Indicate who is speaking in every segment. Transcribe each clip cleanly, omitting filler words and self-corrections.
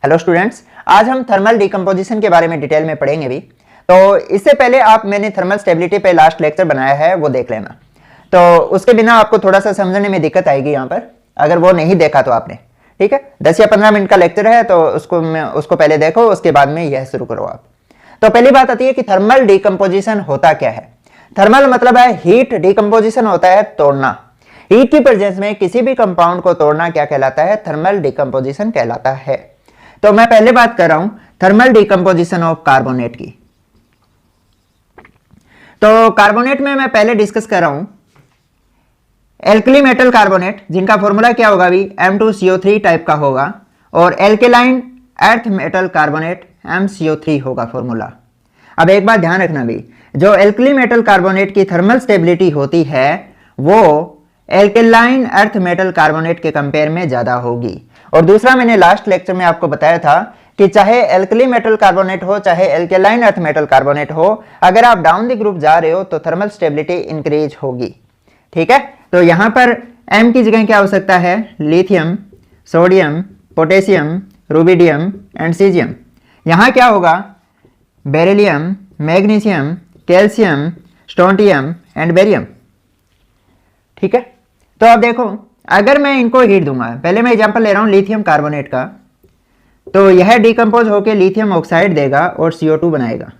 Speaker 1: Hello students, आज हम thermal decomposition के बारे में डिटेल में पढ़ेंगे भी। तो इससे पहले मैंने थर्मल स्टेबिलिटी पे लास्ट लेक्चर बनाया है, वो देख लेना। तो उसके बिना आपको थोड़ा सा समझने में दिक्कत आएगी यहाँ पर, अगर वो नहीं देखा तो आपने। ठीक है, 10 या 15 मिनट का लेक्चर है, तो उसको पहले देखो, उसके बाद में यह शुरू करो आप। तो पहली बात आती है कि थर्मल डिकम्पोजिशन होता क्या है। थर्मल मतलब है हीट, डिकम्पोजिशन होता है तोड़ना। हीट की प्रेजेंस में किसी भी कंपाउंड को तोड़ना क्या कहलाता है? थर्मल डिकम्पोजिशन कहलाता है। तो मैं पहले बात कर रहा हूं थर्मल डिकम्पोजिशन ऑफ कार्बोनेट की। तो कार्बोनेट में मैं पहले डिस्कस कर रहा हूं एल्कली मेटल कार्बोनेट, जिनका फॉर्मूला क्या होगा भी M2CO3 टाइप का होगा, और alkaline earth metal carbonate MCO3 होगा फॉर्मूला। अब एक बात ध्यान रखना भी, जो एल्कली मेटल कार्बोनेट की थर्मल स्टेबिलिटी होती है वो एल्केलाइन अर्थ मेटल कार्बोनेट के कंपेयर में ज्यादा होगी। और दूसरा, मैंने लास्ट लेक्चर में आपको बताया था कि चाहे एल्कली मेटल कार्बोनेट हो चाहे एल्केलाइन अर्थ मेटल कार्बोनेट हो, अगर आप डाउन द ग्रुप जा रहे हो तो थर्मल स्टेबिलिटी इंक्रीज होगी। ठीक है, तो यहां पर M की जगह क्या हो सकता है? Lithium, sodium, potassium, rubidium and caesium. यहां क्या होगा? Beryllium, magnesium, calcium, strontium and barium. ठीक है, तो अब देखो, अगर मैं इनको हीट दूंगा, पहले मैं एग्जांपल ले रहा हूं लिथियम कार्बोनेट का, तो यह डिकम्पोज होकर लिथियम ऑक्साइड देगा और CO2 बनाएगा।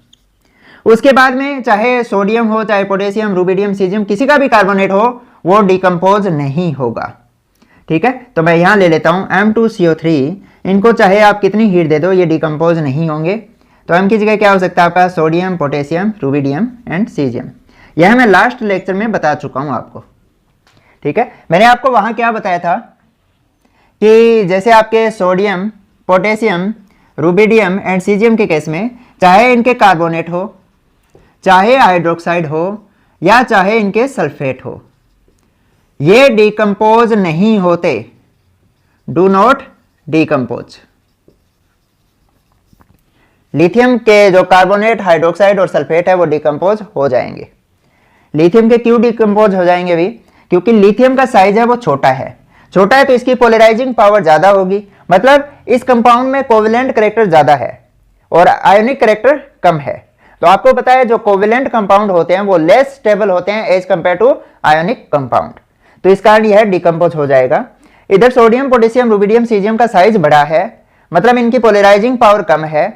Speaker 1: उसके बाद में चाहे सोडियम हो चाहे पोटेशियम, रुबिडियम, सीजियम, किसी का भी कार्बोनेट हो, वो डिकम्पोज नहीं होगा। ठीक है, तो मैं यहां ले लेता हूं M2CO3। इनको चाहे आप कितनी हीट दे दो, ये डिकम्पोज नहीं होंगे। तो M की जगह क्या हो सकता है आपका? Sodium, potassium, rubidium and caesium. यह मैं लास्ट लेक्चर में बता चुका हूं आपको। ठीक है, मैंने आपको वहां क्या बताया था कि जैसे आपके sodium, potassium, rubidium and caesium के केस में चाहे इनके कार्बोनेट हो, चाहे हाइड्रोक्साइड हो, या चाहे इनके सल्फेट हो, ये डिकम्पोज नहीं होते। Do not decompose. लिथियम के जो कार्बोनेट, हाइड्रोक्साइड और सल्फेट है वो डिकम्पोज हो जाएंगे। लिथियम के क्यों डिकम्पोज हो जाएंगे भी? क्योंकि लिथियम का साइज है वो छोटा है। छोटा है तो इसकी पोलराइजिंग पावर ज्यादा होगी, मतलब इस कंपाउंड में कोवेलेंट कैरेक्टर ज्यादा है और आयोनिक कैरेक्टर कम है। तो आपको पता है जो कोवेलेंट कंपाउंड होते हैं वो लेस स्टेबल होते हैं as compare to ionic compound. तो इस कारण यह डिकम्पोज हो जाएगा। इधर सोडियम, पोटेशियम, रुबिडियम, सीजियम का साइज बड़ा है, मतलब इनकी पोलराइजिंग पावर कम है।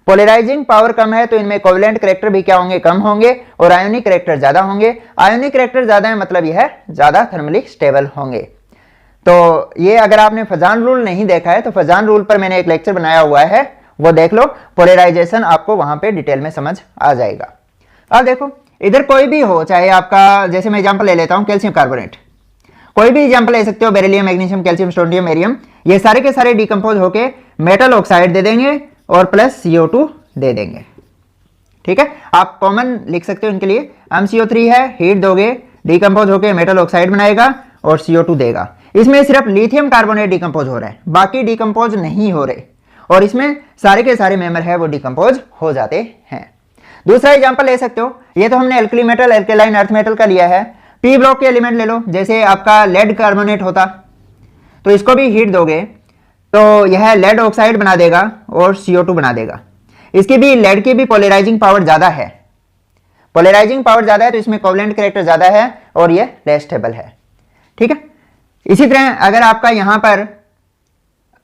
Speaker 1: पोलराइजिंग पावर कम है तो इनमें कोवेलेंट कैरेक्टर भी क्या होंगे? कम होंगे, और आयोनिक कैरेक्टर ज्यादा होंगे। आयोनिक कैरेक्टर ज्यादा है मतलब यह ज्यादा थर्मली स्टेबल होंगे। तो ये अगर आपने फजान रूल नहीं देखा है तो फजान रूल पर मैंने एक लेक्चर बनाया हुआ है, वो देख लो। पोलराइजेशन आपको वहां पे डिटेल में समझ आ जाएगा। अब देखो, इधर कोई भी हो, चाहे आपका, जैसे मैं एग्जांपल ले लेता हूं कैल्शियम कार्बोनेट, कोई भी एग्जांपल ले सकते हो, beryllium, magnesium, calcium, strontium, barium, ये सारे के सारे डिकम्पोज होके मेटल ऑक्साइड दे देंगे और प्लस CO2 दे देंगे। ठीक है, आप कॉमन लिख सकते हो इनके लिए। MCO3 है, हीट दोगे, डिकम्पोज होके मेटल ऑक्साइड बनाएगा और CO2 देगा। इसमें सिर्फ लिथियम कार्बोनेट डिकम्पोज हो रहा है, बाकी डिकम्पोज नहीं हो रहे, और इसमें सारे के सारे मेंबर है वो डिकम्पोज हो जाते हैं। दूसरा एग्जांपल ले सकते हो, ये तो हमने alkali metal, alkaline earth metal का लिया है। P ब्लॉक के एलिमेंट ले लो, जैसे आपका लेड कार्बोनेट होता, तो इसको भी हीट दोगे तो यह लेड ऑक्साइड बना देगा और CO2 बना देगा। इसकी भी, लेड की भी पोलराइजिंग पावर ज्यादा है। पोलराइजिंग पावर ज्यादा है तो इसमें कोवेलेंट कैरेक्टर ज्यादा है और ये लेस स्टेबल है। ठीक है, इसी तरह अगर आपका यहां पर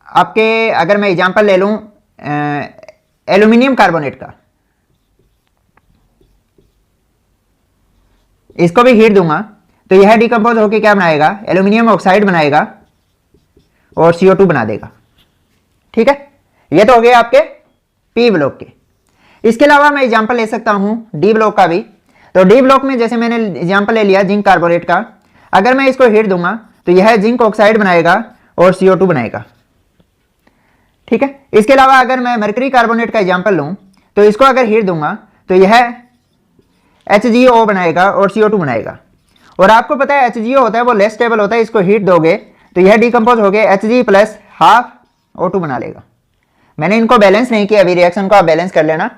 Speaker 1: आपके, अगर मैं एग्जांपल ले लूं एल्यूमिनियम कार्बोनेट का, इसको भी हीट दूंगा तो यह डिकम्पोज होकर क्या बनाएगा? एल्यूमिनियम ऑक्साइड बनाएगा और CO2 बना देगा। ठीक है, ये तो हो गए आपके P ब्लॉक के। इसके अलावा मैं एग्जांपल ले सकता हूं D ब्लॉक का भी। तो D ब्लॉक में जैसे मैंने एग्जांपल ले लिया जिंक कार्बोनेट का, अगर मैं इसको हीट दूंगा तो यह जिंक ऑक्साइड बनाएगा और CO2 बनाएगा। ठीक है, इसके अलावा अगर मैं मरकरी कार्बोनेट का एग्जांपल लूं तो इसको अगर हीट दूंगा तो यह HgO बनाएगा और CO2 बनाएगा। और आपको पता है HgO होता है वो लेस स्टेबल होता है, इसको हीट दोगे तो यह डिकम्पोज हो गया Hg प्लस हाफ O2 बना लेगा। मैंने इनको बैलेंस नहीं किया, अभी रिएक्शन को आप बैलेंस कर लेना,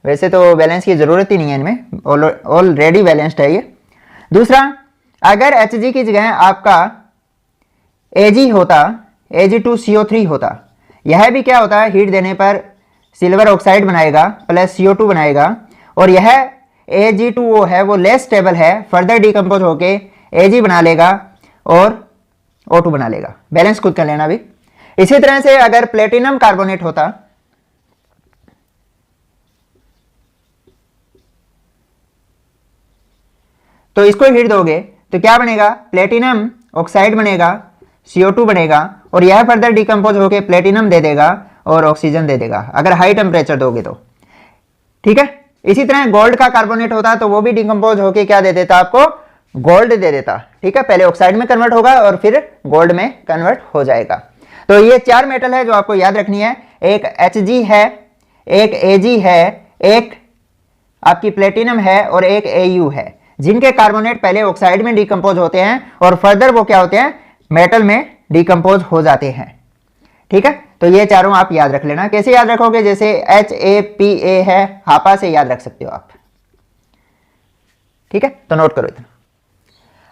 Speaker 1: वैसे तो बैलेंस की जरूरत ही नहीं है, इनमें ऑलरेडी बैलेंस्ड है ये। दूसरा, अगर Hg की जगह आपका Ag होता, Ag2CO3 होता, यह भी क्या होता है, हीट देने पर सिल्वर ऑक्साइड बनाएगा प्लस CO2 बनाएगा, और यह Ag2O है वो लेस स्टेबल है, फर्दर डिकम्पोज होके Ag बना लेगा और O2 बना लेगा। बैलेंस खुद कर लेना भी। इसी तरह से अगर प्लेटिनम कार्बोनेट होता तो इसको हीट दोगे तो क्या बनेगा, प्लेटिनम ऑक्साइड बनेगा, CO2 बनेगा, और यह फर्दर डिकम्पोज होके प्लेटिनम दे देगा और ऑक्सीजन दे देगा अगर हाई टेम्परेचर दोगे तो। ठीक है, इसी तरह गोल्ड का कार्बोनेट होता तो वो भी डिकम्पोज होके क्या दे देता आपको, गोल्ड दे देता। ठीक है, पहले ऑक्साइड में कन्वर्ट होगा और फिर गोल्ड में कन्वर्ट हो जाएगा। तो ये 4 मेटल है जो आपको याद रखनी है, एक Hg है, एक Ag है, एक आपकी प्लेटिनम है और एक Au है, जिनके कार्बोनेट पहले ऑक्साइड में डिकम्पोज होते हैं और फर्दर वो क्या होते हैं, मेटल में डिकम्पोज हो जाते हैं। ठीक है, तो ये चारों आप याद रख लेना। कैसे याद रखोगे, जैसे HAPA है, हापा से याद रख सकते हो आप। ठीक है, तो नोट करो इतना।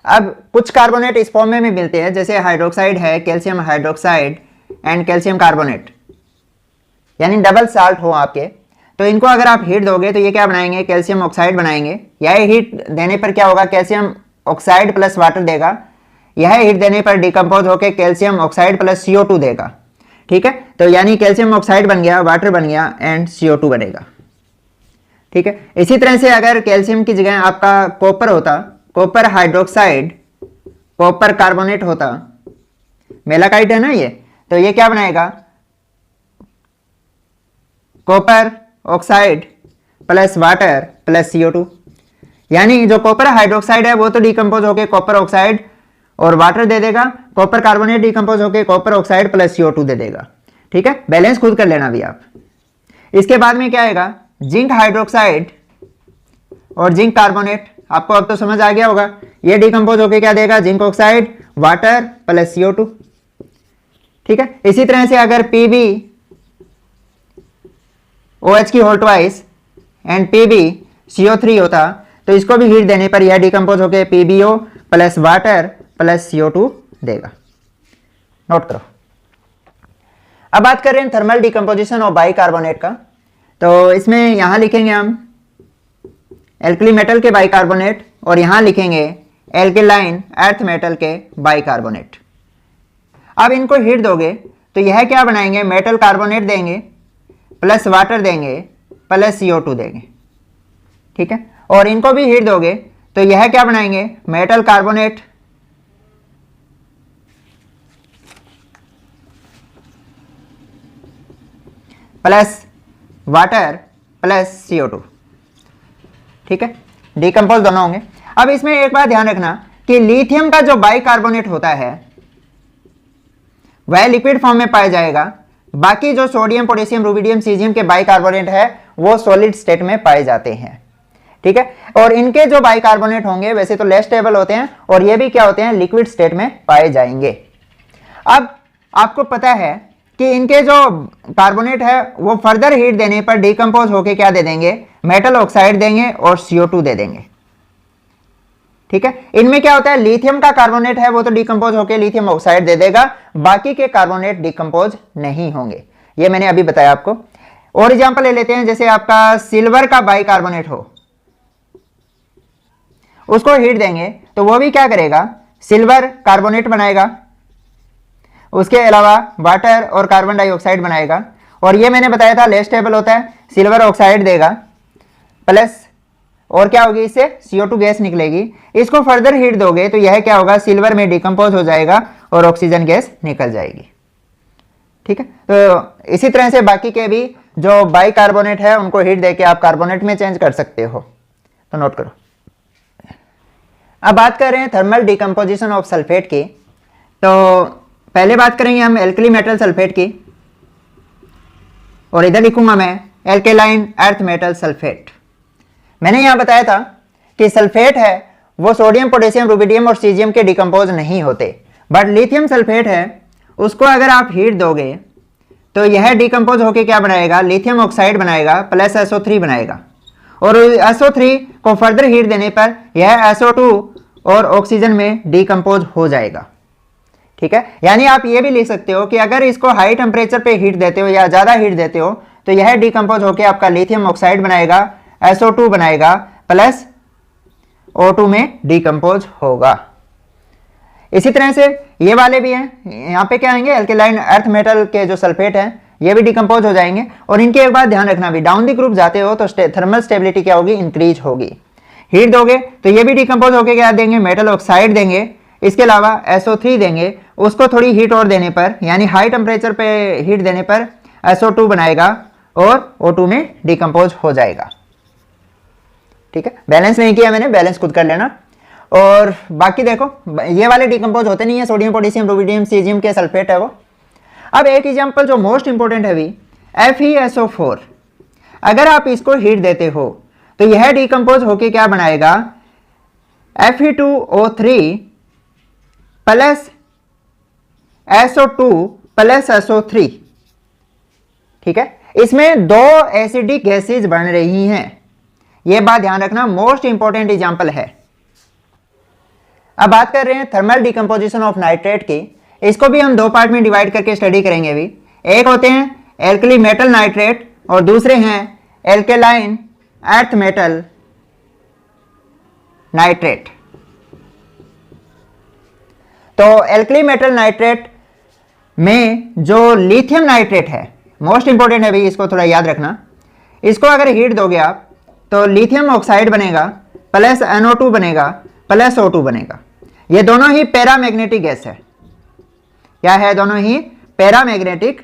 Speaker 1: अब कुछ कार्बोनेट इस फॉर्म में भी मिलते हैं, जैसे हाइड्रोक्साइड है, calcium hydroxide and calcium carbonate, यानी डबल साल्ट हो आपके, तो इनको अगर आप हीट दोगे तो ये क्या बनाएंगे, कैल्शियम ऑक्साइड बनाएंगे। यह हीट देने पर क्या होगा, कैल्शियम ऑक्साइड प्लस वाटर देगा, यह हीट देने पर डिकम्पोज होकर कैल्शियम ऑक्साइड प्लस CO2 देगा। ठीक है, तो यानी कैल्शियम ऑक्साइड बन गया, वाटर बन गया एंड CO2 बनेगा। ठीक है, इसी तरह से अगर कैल्शियम की जगह आपका कॉपर होता, कॉपर हाइड्रोक्साइड, कॉपर कार्बोनेट होता, मेलाकाइट है ना ये, तो ये क्या बनाएगा, copper oxide plus water plus CO2, यानी जो कॉपर हाइड्रोक्साइड है वो तो डिकम्पोज होके कॉपर ऑक्साइड और वाटर दे देगा, कॉपर कार्बोनेट डिकम्पोज होके कॉपर ऑक्साइड प्लस CO2 दे देगा। ठीक है, बैलेंस खुद कर लेना भी आप। इसके बाद में क्या आएगा, जिंक हाइड्रोक्साइड और जिंक कार्बोनेट, आपको अब तो समझ आ गया होगा, ये डिकम्पोज होके क्या देगा, zinc oxide water plus CO2। ठीक है, इसी तरह से अगर PbOH की होल ट्वाइस एंड PbCO3 होता तो इसको भी हीट देने पर यह डिकम्पोज होके PbO plus water plus CO2 देगा। नोट करो। अब बात कर रहे हैं थर्मल डिकम्पोजिशन ऑफ बाइकार्बोनेट का, तो इसमें यहां लिखेंगे हम एल्कली मेटल के बाइकार्बोनेट और यहां लिखेंगे एल्केलाइन अर्थ मेटल के बाइकार्बोनेट। अब इनको हीट दोगे तो यह क्या बनाएंगे, मेटल कार्बोनेट देंगे प्लस वाटर देंगे प्लस CO2 देंगे। ठीक है, और इनको भी हीट दोगे तो यह क्या बनाएंगे, metal carbonate plus water plus CO2। ठीक है, डिकम्पोज दोनों होंगे। अब इसमें एक बात ध्यान रखना कि लिथियम का जो बाइकार्बोनेट होता है वह लिक्विड फॉर्म में पाया जाएगा, बाकी जो सोडियम पोटेशियम रुबिडियम सीजियम के बाइकार्बोनेट है वो सॉलिड स्टेट में पाए जाते हैं। ठीक है, और इनके जो बाइकार्बोनेट होंगे वैसे तो लेस स्टेबल होते हैं और ये भी क्या होते हैं, लिक्विड स्टेट में पाए जाएंगे। अब आपको पता है कि इनके जो कार्बोनेट है वो फर्दर हीट देने पर डिकम्पोज होके क्या दे देंगे, मेटल ऑक्साइड देंगे और CO2 दे देंगे। ठीक है, इनमें क्या होता है, लिथियम का कार्बोनेट है वो तो डिकम्पोज होके लिथियम ऑक्साइड दे देगा, बाकी के कार्बोनेट डिकम्पोज नहीं होंगे। ये मैंने अभी बताया आपको। और एग्जांपल ले लेते हैं, जैसे आपका सिल्वर का बाइकार्बोनेट हो, उसको हीट देंगे तो वो भी क्या करेगा, सिल्वर कार्बोनेट बनाएगा, उसके अलावा वाटर और कार्बन डाइऑक्साइड बनाएगा, और ये मैंने बताया था लेस स्टेबल होता है, सिल्वर ऑक्साइड देगा प्लस और क्या होगी, इससे CO2 गैस निकलेगी। इसको फर्दर हीट दोगे तो यह क्या होगा, सिल्वर में डिकम्पोज हो जाएगा और ऑक्सीजन गैस निकल जाएगी। ठीक है, तो इसी तरह से बाकी के भी जो बाइकार्बोनेट है उनको हीट देके आप कार्बोनेट में चेंज कर सकते हो। तो नोट करो। अब बात कर रहे हैं थर्मल डिकम्पोजिशन ऑफ सल्फेट की, तो पहले बात करेंगे हम एल्कली मेटल सल्फेट की, और इधर लिखूंगा मैं एल्केलाइन अर्थ मेटल सल्फेट। मैंने यहां बताया था कि सल्फेट है वो सोडियम पोटेशियम रुबिडियम और सीजियम के डिकम्पोज नहीं होते, बट लिथियम सल्फेट है उसको अगर आप हीट दोगे तो यह डिकम्पोज होके क्या बनाएगा, लिथियम ऑक्साइड बनाएगा प्लस SO3 बनाएगा, और SO3 को फर्दर हीट देने पर यह SO2 और ऑक्सीजन में डिकम्पोज हो जाएगा। ठीक है, यानी आप ये भी लिख सकते हो कि अगर इसको हाई टेम्परेचर पे हीट देते हो या ज़्यादा हीट देते हो तो यह डिकम्पोज होकर आपका लिथियम ऑक्साइड बनाएगा, SO2 बनाएगा प्लस O2 में डिकम्पोज होगा। इसी तरह से ये वाले भी हैं, यहाँ पे क्या आएंगे, एल्केलाइन अर्थ मेटल के जो सल्फेट हैं ये भी डिकम्पोज हो जाएंगे। और इनकी एक बात ध्यान रखना भी, डाउन द ग्रुप जाते हो तो थर्मल स्टेबिलिटी क्या होगी, इंक्रीज होगी। हीट दोगे तो ये भी डिकम्पोज होकर क्या देंगे, मेटल ऑक्साइड देंगे। इसके अलावा SO3 देंगे, उसको थोड़ी हीट और देने पर यानी हाई टेम्परेचर पे हीट देने पर SO2 बनाएगा और O2 में डिकम्पोज हो जाएगा। ठीक है, बैलेंस नहीं किया मैंने, बैलेंस खुद कर लेना। और बाकी देखो ये वाले डिकम्पोज होते नहीं है, सोडियम पोटेशियम रुबिडियम सीजियम के सल्फेट है वो। अब एक एग्जांपल जो मोस्ट इंपॉर्टेंट है भी, FeSO4, अगर आप इसको हीट देते हो तो यह डिकम्पोज होके क्या बनाएगा, Fe2O3 plus SO2 plus SO3। ठीक है, इसमें दो एसिडिक गैसेज बन रही हैं, यह बात ध्यान रखना, मोस्ट इंपॉर्टेंट एग्जांपल है। अब बात कर रहे हैं थर्मल डिकम्पोजिशन ऑफ नाइट्रेट की। इसको भी हम दो पार्ट में डिवाइड करके स्टडी करेंगे अभी। एक होते हैं एल्कली मेटल नाइट्रेट और दूसरे हैं एल्केलाइन अर्थ मेटल नाइट्रेट। तो एल्कली मेटल नाइट्रेट में जो लिथियम नाइट्रेट है, मोस्ट इंपॉर्टेंट है भाई, इसको थोड़ा याद रखना। इसको अगर हीट दोगे आप तो लिथियम ऑक्साइड बनेगा प्लस NO2 बनेगा प्लस O2 बनेगा। ये दोनों ही पैरामैग्नेटिक गैस है। क्या है, दोनों ही पैरामैग्नेटिक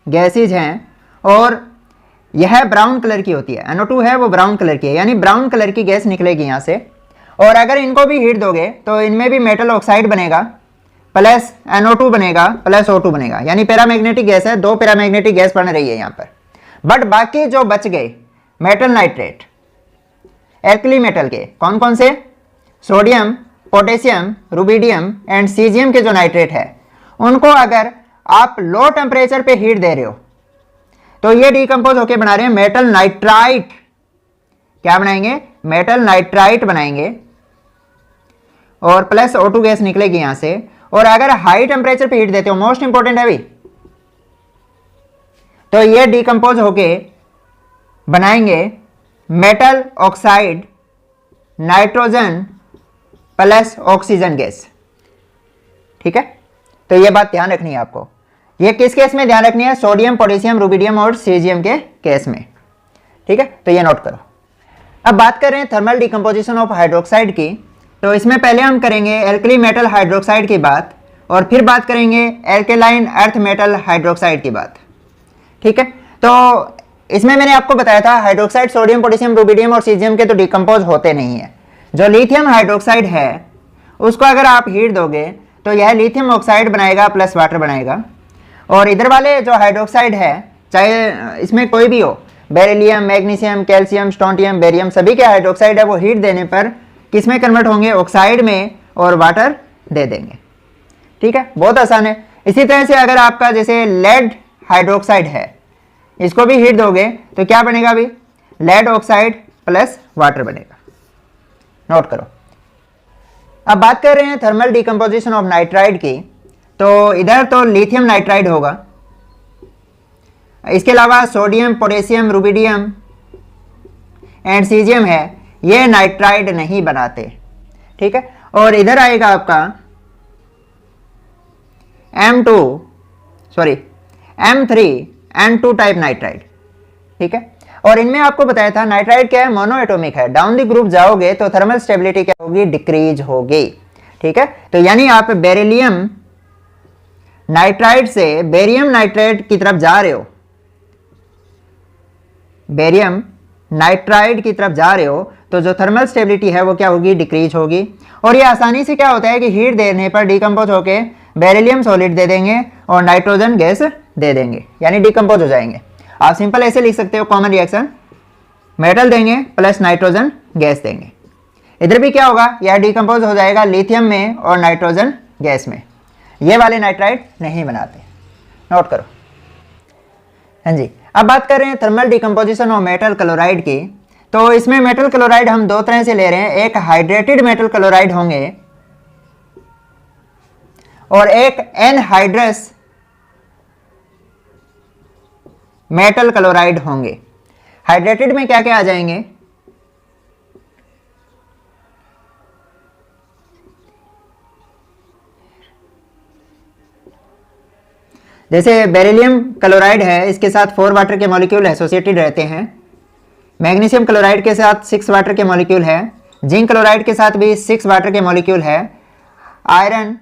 Speaker 1: गैसेज हैं और यह ब्राउन कलर की होती है। NO2 है वो ब्राउन कलर की है, यानी ब्राउन कलर की गैस निकलेगी यहाँ से। और अगर इनको भी हीट दोगे तो इनमें भी मेटल ऑक्साइड बनेगा प्लस NO2 बनेगा प्लस O2 बनेगा, यानी पैरामैग्नेटिक गैस है, दो पैरामैग्नेटिक गैस बन रही है यहाँ पर। बट बाकी जो बच गए मेटल नाइट्रेट एल्कली मेटल के, कौन कौन से, sodium potassium rubidium and caesium के जो नाइट्रेट है, उनको अगर आप लो टेम्परेचर पे हीट दे रहे हो तो ये डिकम्पोज होके बना रहे हैं मेटल नाइट्राइट। क्या बनाएंगे, मेटल नाइट्राइट बनाएंगे और प्लस O2 गैस निकलेगी यहां से। और अगर हाई टेम्परेचर पे हीट देते हो, मोस्ट इंपॉर्टेंट है भी, तो ये डिकम्पोज होके बनाएंगे metal oxide nitrogen plus oxygen gas. ठीक है, तो ये बात ध्यान रखनी है आपको। ये किस केस में ध्यान रखनी है, सोडियम पोटेशियम रुबिडियम और सीजियम के केस में। ठीक है, तो ये नोट करो। अब बात कर रहे हैं थर्मल डिकम्पोजिशन ऑफ हाइड्रोक्साइड की। तो इसमें पहले हम करेंगे एल्कली मेटल हाइड्रोक्साइड की बात और फिर बात करेंगे एल्केलाइन अर्थ मेटल हाइड्रोक्साइड की बात। ठीक है, तो इसमें मैंने आपको बताया था हाइड्रोक्साइड सोडियम पोटेशियम रुबिडियम और सीजियम के तो डिकम्पोज होते नहीं है। जो लिथियम हाइड्रोक्साइड है उसको अगर आप हीट दोगे तो यह लिथियम ऑक्साइड बनाएगा प्लस वाटर बनाएगा। और इधर वाले जो हाइड्रोक्साइड है, चाहे इसमें कोई भी हो, बेरिलियम मैग्नीशियम कैल्शियम स्टोंटियम बेरियम, सभी के हाइड्रोक्साइड है वो हीट देने पर किस में कन्वर्ट होंगे, ऑक्साइड में, और वाटर दे देंगे। ठीक है, बहुत आसान है। इसी तरह से अगर आपका जैसे लेड हाइड्रोक्साइड है, इसको भी हीट दोगे तो क्या बनेगा अभी, लेड ऑक्साइड प्लस वाटर बनेगा। नोट करो। अब बात कर रहे हैं थर्मल डिकम्पोजिशन ऑफ नाइट्राइड की। तो इधर तो लिथियम नाइट्राइड होगा, इसके अलावा sodium potassium rubidium and caesium है, ये नाइट्राइड नहीं बनाते। ठीक है, और इधर आएगा आपका M3N2 टाइप नाइट्राइड। ठीक है, और इनमें आपको बताया था नाइट्राइड क्या है, मोनो एटॉमिक है। डाउन द ग्रुप जाओगे तो थर्मल स्टेबिलिटी क्या होगी, डिक्रीज होगी। ठीक है, तो यानी आप बेरिलियम नाइट्राइड से बेरियम नाइट्राइड की तरफ जा रहे हो, बेरियम नाइट्राइड की तरफ जा रहे हो, तो जो थर्मल स्टेबिलिटी है वो क्या होगी, डिक्रीज होगी। और ये आसानी से क्या होता है कि हीट देने पर डिकम्पोज होके बेरिलियम सॉलिड दे देंगे और नाइट्रोजन गैस दे देंगे, यानी डिकम्पोज हो जाएंगे। आप सिंपल ऐसे लिख सकते हो, कॉमन रिएक्शन, मेटल देंगे प्लस नाइट्रोजन गैस देंगे। इधर भी क्या होगा, यह डिकम्पोज हो जाएगा लिथियम में और नाइट्रोजन गैस में। ये वाले नाइट्राइड नहीं बनाते, नोट करो। हाँ जी, अब बात कर रहे हैं thermal decomposition of metal chloride की। तो इसमें मेटल क्लोराइड हम दो तरह से ले रहे हैं, एक हाइड्रेटेड मेटल क्लोराइड होंगे और एक एनहाइड्रस मेटल क्लोराइड होंगे। हाइड्रेटेड में क्या क्या आ जाएंगे? जैसे बेरिलियम क्लोराइड है, इसके साथ 4 वाटर के मॉलिक्यूल एसोसिएटेड रहते हैं। मैग्नीशियम क्लोराइड के साथ 6 वाटर के मॉलिक्यूल है। जिंक क्लोराइड के साथ भी 6 वाटर के मॉलिक्यूल है। आयरन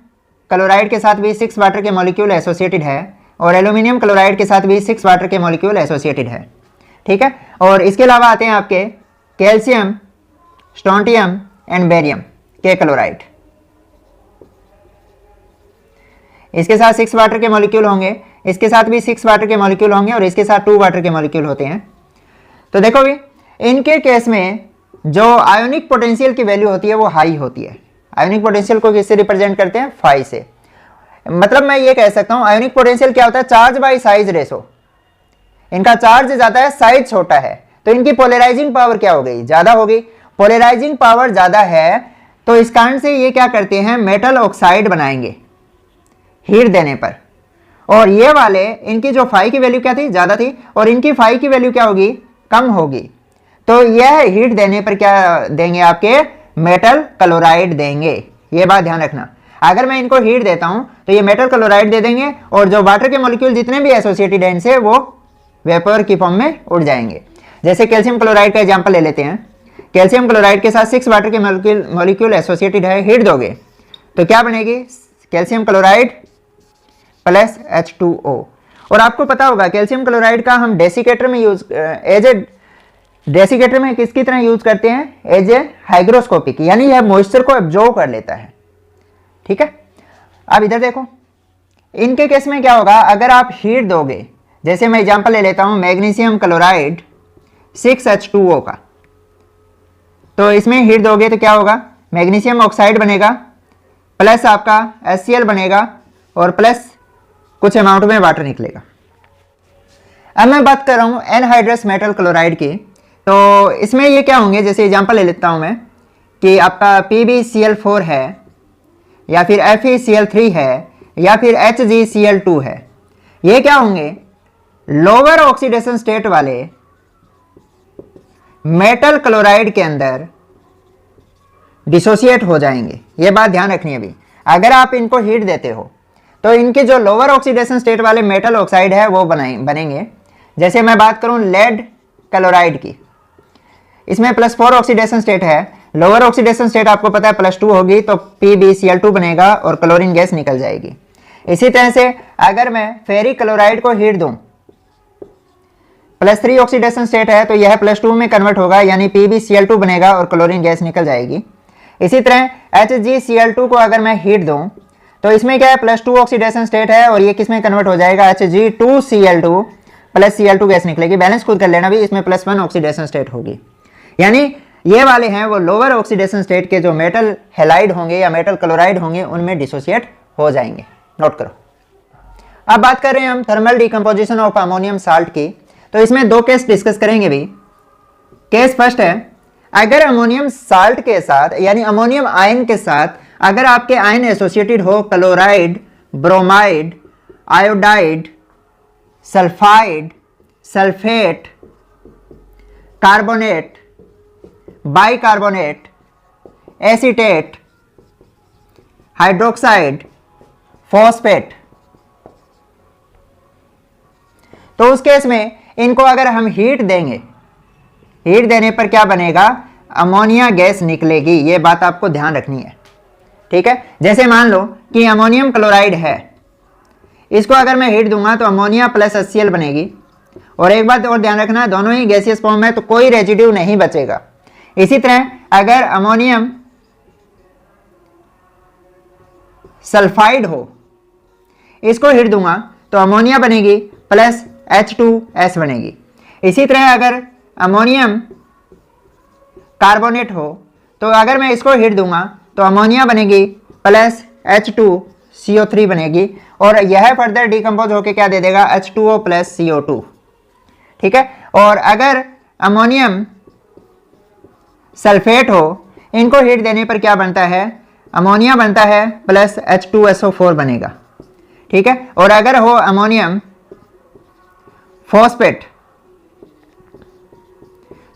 Speaker 1: क्लोराइड के साथ भी 6 वाटर के मॉलिक्यूल एसोसिएटेड है। और एल्यूमिनियम क्लोराइड के साथ भी 6 वाटर के मॉलिक्यूल एसोसिएटेड है। ठीक है। और इसके अलावा आते हैं आपके कैल्शियम, स्ट्रोंटियम एंड बेरियम के क्लोराइड। इसके साथ 6 वाटर के मॉलिक्यूल होंगे, इसके साथ भी 6 वाटर के मॉलिक्यूल होंगे और इसके साथ 2 वाटर के मॉलिक्यूल होते हैं। तो देखो भी इनके केस में जो आयोनिक पोटेंशियल की वैल्यू होती है वो हाई होती है। आयोनिक पोटेंशियल को किससे रिप्रेजेंट करते हैं? फाई से। मतलब मैं ये कह सकता हूं आयोनिक पोटेंशियल क्या होता है? Charge by size ratio. इनका चार्ज ज्यादा है, साइज छोटा है, तो इनकी पोलराइजिंग पावर क्या हो गई? ज्यादा हो गई। पोलराइजिंग पावर ज्यादा है तो इस कारण से ये क्या करते हैं? मेटल ऑक्साइड बनाएंगे हीट देने पर। और ये वाले इनकी जो फाई की वैल्यू क्या थी? ज्यादा थी, और इनकी फाई की वैल्यू क्या होगी? कम होगी। तो यह हीट देने पर क्या देंगे? आपके मेटल क्लोराइड देंगे। ये बात ध्यान रखना। अगर मैं इनको हीट देता हूं तो ये मेटल क्लोराइड दे देंगे और जो वाटर के मॉलिक्यूल जितने भी एसोसिएटेड हैं इनसे वो वेपर की फॉर्म में उड़ जाएंगे। जैसे कैल्शियम क्लोराइड का एग्जांपल ले लेते हैं। कैल्शियम क्लोराइड के साथ 6 वाटर के मॉलिक्यूल एसोसिएटेड है, हीट दोगे तो क्या बनेगी? Calcium chloride plus H2O। और आपको पता होगा कैल्शियम क्लोराइड का हम डेसिकेटर में यूज एज ए डेसिकेटर में किसकी तरह यूज करते हैं? एज ए हाइग्रोस्कोपिक, यानी यह मॉइस्चर को एब्जॉर्ब कर लेता है। ठीक है। अब इधर देखो इनके केस में क्या होगा? अगर आप हीट दोगे, जैसे मैं एग्जांपल ले लेता हूं मैग्नीशियम क्लोराइड 6H2O का, तो इसमें हीट दोगे तो क्या होगा? मैग्नीशियम ऑक्साइड बनेगा प्लस आपका HCl बनेगा और प्लस कुछ अमाउंट में वाटर निकलेगा। अब मैं बात कर रहा हूं एनहाइड्रस मेटल क्लोराइड की। तो इसमें ये क्या होंगे? जैसे एग्जांपल ले लेता हूं मैं कि आपका PbCl4 है या फिर FeCl3 है या फिर HgCl2 है। ये क्या होंगे? लोअर ऑक्सीडेशन स्टेट वाले मेटल क्लोराइड के अंदर डिसोसिएट हो जाएंगे। ये बात ध्यान रखनी है। अभी अगर आप इनको हीट देते हो तो इनके जो लोअर ऑक्सीडेशन स्टेट वाले मेटल ऑक्साइड है वो बनेंगे। जैसे मैं बात करूं लेड क्लोराइड की, इसमें +4 ऑक्सीडेशन स्टेट है। लोअर ऑक्सीडेशन स्टेट आपको पता है +2 होगी तो PbCl2 बनेगा और क्लोरीन गैस निकल जाएगी। इसी तरह से अगर मैं फेरिक क्लोराइड को हीट दूं, +3 ऑक्सीडेशन स्टेट है तो यह +2 में कन्वर्ट होगा, यानी PbCl2 बनेगा और क्लोरीन गैस निकल जाएगी। इसी तरह HgCl2 को अगर मैं हीट दूं तो इसमें क्या है? +2 ऑक्सीडेशन स्टेट है और ये किस में कन्वर्ट हो जाएगा? Hg2Cl2 प्लस Cl2 गैस निकलेगी। बैलेंस खुद कर लेना भी, इसमें +1 ऑक्सीडेशन स्टेट होगी। यानी ये वाले हैं वो लोअर ऑक्सीडेशन स्टेट के जो मेटल हेलाइड होंगे या मेटल क्लोराइड होंगे उनमें डिसोसिएट हो जाएंगे। नोट करो। अब बात कर रहे हैं हम thermal decomposition of ammonium salt की। तो इसमें 2 केस डिस्कस करेंगे भी। केस फर्स्ट है, अगर अमोनियम साल्ट के साथ यानी अमोनियम आयन के साथ अगर आपके आयन एसोसिएटेड हो chloride, bromide, iodide, sulphide, sulphate, carbonate, bicarbonate, acetate, hydroxide, phosphate, तो उस केस में इनको अगर हम हीट देंगे, हीट देने पर क्या बनेगा? अमोनिया गैस निकलेगी। ये बात आपको ध्यान रखनी है। ठीक है। जैसे मान लो कि अमोनियम क्लोराइड है, इसको अगर मैं हीट दूंगा तो अमोनिया प्लस HCl बनेगी। और एक बात और ध्यान रखना, दोनों ही गैसियस फॉर्म है तो कोई रेजिड्यू नहीं बचेगा। इसी तरह अगर अमोनियम सल्फाइड हो, इसको हीट दूंगा तो अमोनिया बनेगी प्लस H2S बनेगी। इसी तरह अगर अमोनियम कार्बोनेट हो तो अगर मैं इसको हीट दूंगा तो अमोनिया बनेगी प्लस H2CO3 बनेगी और यह फर्दर डिकम्पोज होकर क्या दे देगा? H2O plus CO2। ठीक है। और अगर अमोनियम सल्फेट हो, इनको हीट देने पर क्या बनता है? अमोनिया बनता है प्लस H2SO4 बनेगा, ठीक है। और अगर हो अमोनियम फॉस्फेट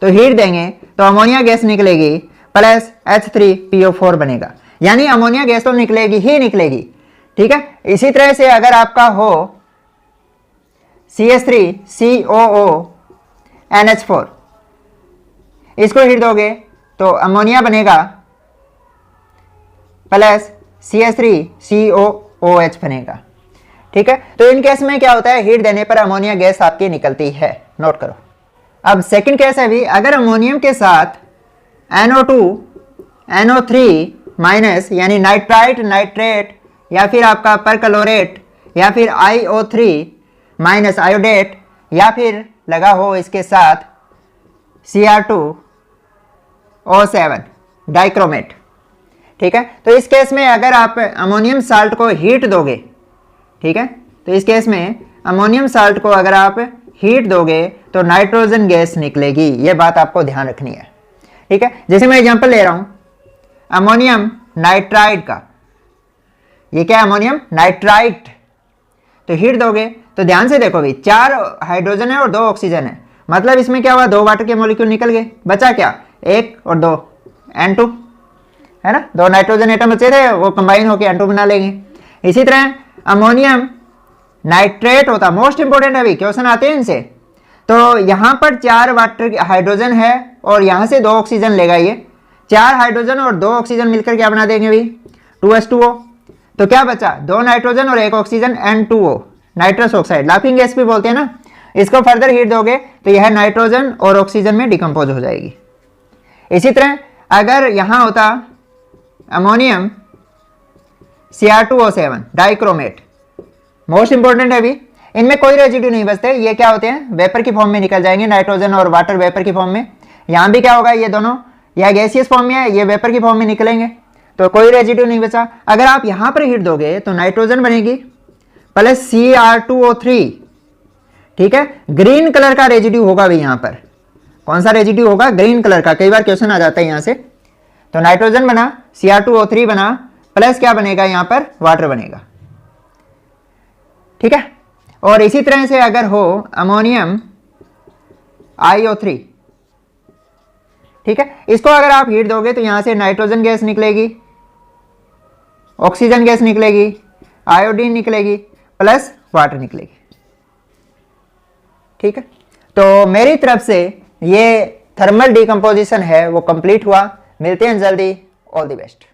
Speaker 1: तो हीट देंगे तो अमोनिया गैस निकलेगी प्लस H3PO4 बनेगा, यानी अमोनिया गैस तो निकलेगी ही निकलेगी, ठीक है। इसी तरह से अगर आपका हो CH3COONH4, इसको हीट दोगे तो अमोनिया बनेगा प्लस CH3COOH बनेगा, ठीक है। तो इन केस में क्या होता है, हीट देने पर अमोनिया गैस आपकी निकलती है, नोट करो। अब सेकंड केस है भी, अगर अमोनियम के साथ NO2 NO3 माइनस यानी नाइट्राइट नाइट्रेट या फिर आपका परक्लोरेट या फिर IO3 माइनस आयोडेट या फिर लगा हो इसके साथ Cr2O7 डाइक्रोमेट, ठीक है। तो इस केस में अगर आप अमोनियम साल्ट को हीट दोगे, ठीक है, तो इस केस में अमोनियम साल्ट को अगर आप हीट दोगे तो नाइट्रोजन गैस निकलेगी, ये बात आपको ध्यान रखनी है, ठीक है। जैसे मैं एग्जांपल ले रहा हूं अमोनियम नाइट्राइड का, ये क्या अमोनियम नाइट्राइट, तो हीट दोगे तो ध्यान से देखो भाई, 4 हाइड्रोजन है और 2 ऑक्सीजन है, मतलब इसमें क्या हुआ, 2 वाटर के मॉलिक्यूल निकल गए, बचा क्या 1 और 2 N2 है ना, 2 नाइट्रोजन एटम बचे थे, वो कंबाइन होकर N2 बना लेंगे। इसी तरह अमोनियम नाइट्रेट होता, मोस्ट इंपोर्टेंट है, अभी क्वेश्चन आते हैं इनसे, तो यहां पर 4 वाटर हाइड्रोजन है और यहां से 2 ऑक्सीजन लेगा, ये 4 हाइड्रोजन और 2 ऑक्सीजन मिलकर क्या बना देंगे भाई 2H2O, तो क्या बचा 2 नाइट्रोजन और 1 oxygen N2O, nitrous oxide, laughing gas भी बोलते हैं ना। इसको फर्दर हीट दोगे तो यह नाइट्रोजन और ऑक्सीजन में डिकम्पोज हो जाएगी। इसी तरह अगर यहां होता ammonium Cr2O7 dichromate, most important है, अभी इनमें कोई रेजिड्यू नहीं बचते, ये क्या होते हैं वेपर की फॉर्म में निकल जाएंगे, नाइट्रोजन और वाटर वेपर की फॉर्म में। यहां भी क्या होगा, ये दोनों या गैसियस फॉर्म में है, ये वेपर की फॉर्म में निकलेंगे, तो कोई रेजिड्यू नहीं बचा। अगर आप यहां पर हीट दोगे तो नाइट्रोजन बनेगी प्लस Cr2O3, ठीक है। ग्रीन कलर का रेजिड्यू होगा भाई, यहां पर कौन सा रेजिड्यू होगा, ग्रीन कलर का, कई बार क्वेश्चन आ जाता है यहां से। तो नाइट्रोजन बना, Cr2O3 बना, प्लस क्या बनेगा यहां पर वाटर बनेगा, ठीक है। और इसी तरह से अगर हो अमोनियम IO3, ठीक है, इसको अगर आप हीट दोगे तो यहां से नाइट्रोजन गैस निकलेगी, ऑक्सीजन गैस निकलेगी, आयोडीन निकलेगी, प्लस वाटर निकलेगी, ठीक है। तो मेरी तरफ से ये थर्मल डिकम्पोजिशन है वो कंप्लीट हुआ, मिलते हैं जल्दी, ऑल द बेस्ट।